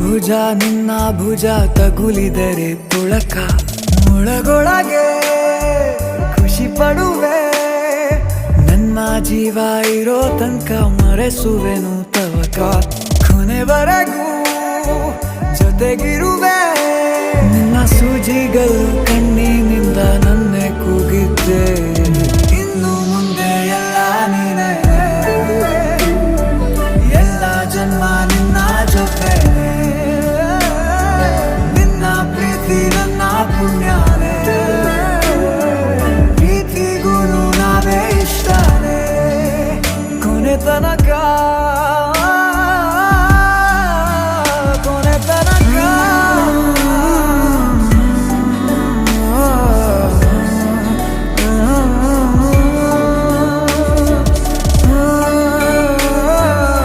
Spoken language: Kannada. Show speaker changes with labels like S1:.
S1: ಭುಜ ನಿನ್ನ ಭುಜ ತಗುಲಿದರೆ ತುಳಕ ಮುಳಗೊಳಗೆ ಖುಷಿ ಪಡುವೆ ನನ್ನ ಜೀವ ಇರೋ ತನಕ ಮರೆಸುವೆನು ತವಕ ಕೊನೆವರೆಗೂ ಜೊತೆಗಿರುವೆ ನಿನ್ನ ಸೂಜಿಗಳು ಕಣ್ಣಿನಿಂದ ನನ್ನೆ ಕೂಗಿದ್ದೆ